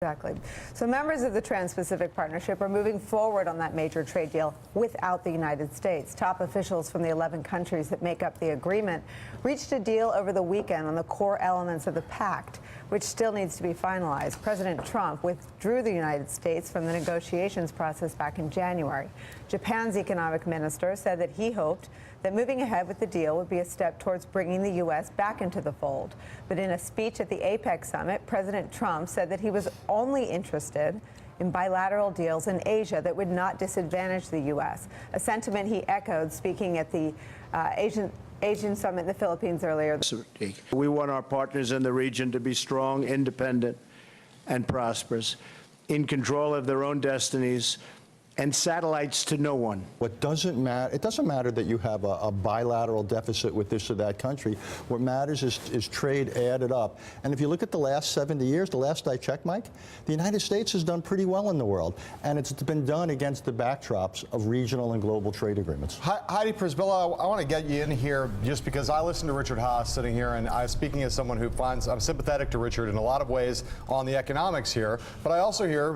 Exactly. So members of the Trans-Pacific Partnership are moving forward on that major trade deal without the United States. Top officials from the 11 countries that make up the agreement reached a deal over the weekend on the core elements of the pact, which still needs to be finalized. President Trump withdrew the United States from the negotiations process back in January. Japan's economic minister said that he hoped that moving ahead with the deal would be a step towards bringing the U.S. back into the fold. But in a speech at the APEC summit, President Trump said that he was only interested in bilateral deals in Asia that would not disadvantage the U.S., a sentiment he echoed speaking at the Asian summit in the Philippines earlier. We want our partners in the region to be strong, independent, and prosperous, in control of their own destinies, and satellites to no one. What doesn't matter, it doesn't matter that you have a bilateral deficit with this or that country. What matters is trade added up. And if you look at the last 70 years, the last I checked, Mike, the United States has done pretty well in the world. And it's been done against the backdrops of regional and global trade agreements. Heidi Przybyla, I want to get you in here just because I listened to Richard Haass sitting here, and I'm speaking as someone who finds I'm sympathetic to Richard in a lot of ways on the economics here. But I also hear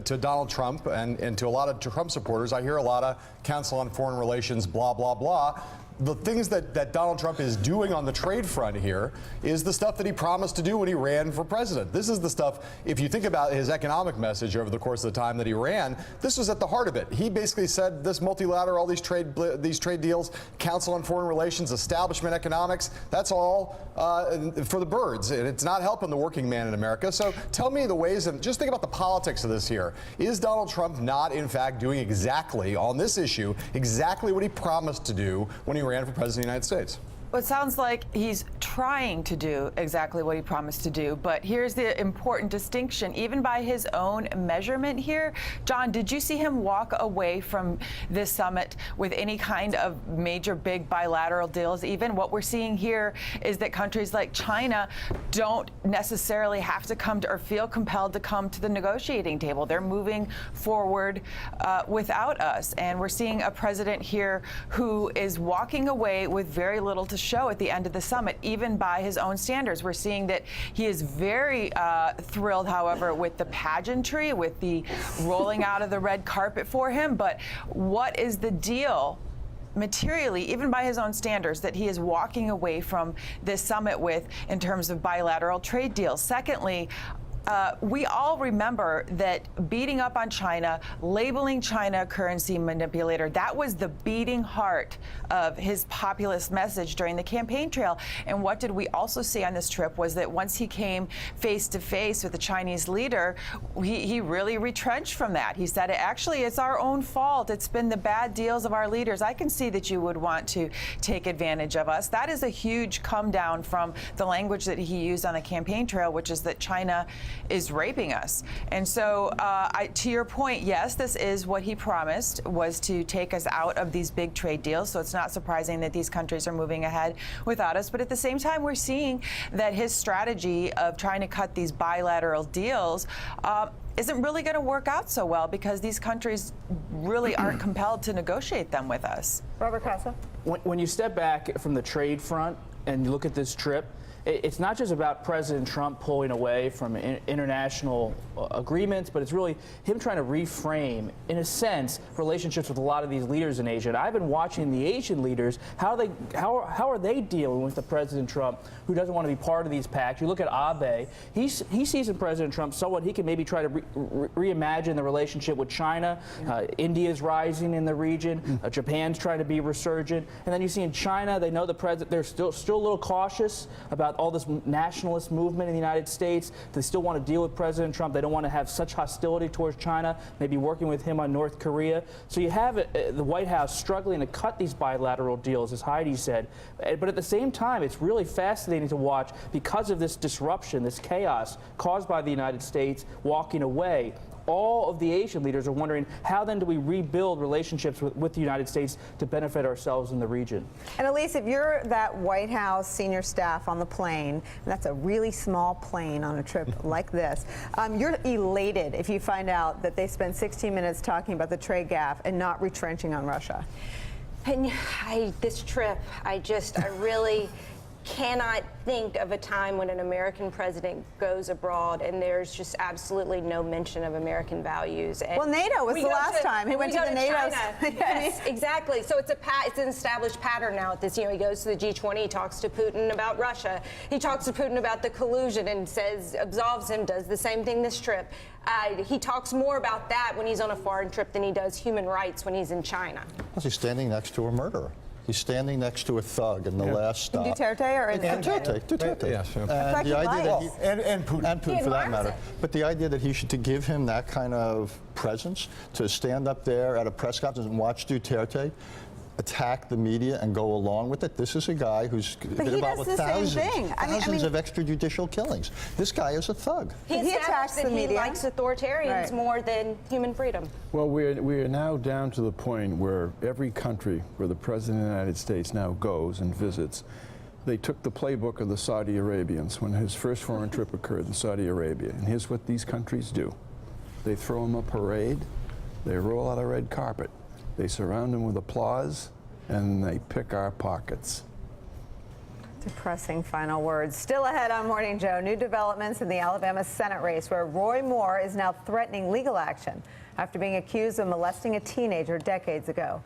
to Donald Trump and to a lot of Trump supporters, I hear a lot of Council on Foreign Relations, blah, blah, blah. The things that Donald Trump is doing on the trade front here is the stuff that he promised to do when he ran for president. This is the stuff, if you think about his economic message over the course of the time that he ran, this was at the heart of it. He basically said this multilateral, all these trade deals, Council on Foreign Relations, establishment economics, that's all for the birds, and it's not helping the working man in America. So tell me the ways, and just think about the politics of this here. Is Donald Trump not, in fact, doing exactly, on this issue, exactly what he promised to do when he ran for president of the United States? Well, it sounds like he's trying to do exactly what he promised to do, but here's the important distinction. Even by his own measurement here, John, did you see him walk away from this summit with any kind of major big bilateral deals? Even what we're seeing here is that countries like China don't necessarily have to come to or feel compelled to come to the negotiating table. They're moving forward without us, and we're seeing a president here who is walking away with very little to show at the end of the summit, even by his own standards. We're seeing that he is very thrilled, however, with the pageantry, with the rolling out of the red carpet for him. But what is the deal materially, even by his own standards, that he is walking away from this summit with in terms of bilateral trade deals? Secondly, we all remember that beating up on China, labeling China a currency manipulator, that was the beating heart of his populist message during the campaign trail. And what did we also see on this trip was that once he came face to face with the Chinese leader, he really retrenched from that. He said, actually, it's our own fault. It's been the bad deals of our leaders. I can see that you would want to take advantage of us. That is a huge come down from the language that he used on the campaign trail, which is that China is raping us. And so to your point, yes, this is what he promised, was to take us out of these big trade deals. So it's not surprising that these countries are moving ahead without us. But at the same time, we're seeing that his strategy of trying to cut these bilateral deals isn't really going to work out so well, because these countries really aren't compelled to negotiate them with us. Robert Casa. When you step back from the trade front and you look at this trip, it's not just about President Trump pulling away from international agreements, but it's really him trying to reframe, in a sense, relationships with a lot of these leaders in Asia. And I've been watching the Asian leaders. How are they dealing with the President Trump who doesn't want to be part of these pacts? You look at Abe. He sees in President Trump someone he can maybe try to reimagine the relationship with China. India's rising in the region. Japan's trying to be resurgent. And then you see in China, they know the president. They're still a little cautious about all this nationalist movement in the United States. They still want to deal with President Trump. They don't want to have such hostility towards China, maybe working with him on North Korea. So you have the White House struggling to cut these bilateral deals, as Heidi said. But at the same time, it's really fascinating to watch because of this disruption, this chaos caused by the United States walking away. All of the Asian leaders are wondering, how then do we rebuild relationships with the United States to benefit ourselves in the region? And Elise, if you're that White House senior staff on the plane, and that's a really small plane on a trip like this, you're elated if you find out that they spent 16 minutes talking about the trade gap and not retrenching on Russia. And this trip, I really cannot think of a time when an American president goes abroad and there's just absolutely no mention of American values. And Well, NATO was we the go last time. He went we to go the NATO. China. Yes, exactly. So it's an established pattern now at this. He goes to the G20, he talks to Putin about Russia. He talks to Putin about the collusion and says, absolves him, does the same thing this trip. He talks more about that when he's on a foreign trip than he does human rights when he's in China. Plus, he's standing next to a murderer. He's standing next to a thug in the last stop. Duterte or in Duterte. Yeah, sure. And the idea that he, And Putin. and He Putin for that admires matter. it. But the idea that he should, to give him that kind of presence, to stand up there at a press conference and watch Duterte attack the media and go along with it. This is a guy who's been he involved does with the same thousands, thing. I mean- thousands of extrajudicial killings. This guy is a thug. He He established attacks that the he media. likes authoritarians Right. more than human freedom. Well, we are now down to the point where every country where the President of the United States now goes and visits, they took the playbook of the Saudi Arabians when his first foreign trip occurred in Saudi Arabia. And here's what these countries do. They throw him a parade, they roll out a red carpet, they surround him with applause, and they pick our pockets. Depressing final words. Still ahead on Morning Joe, new developments in the Alabama Senate race where Roy Moore is now threatening legal action after being accused of molesting a teenager decades ago.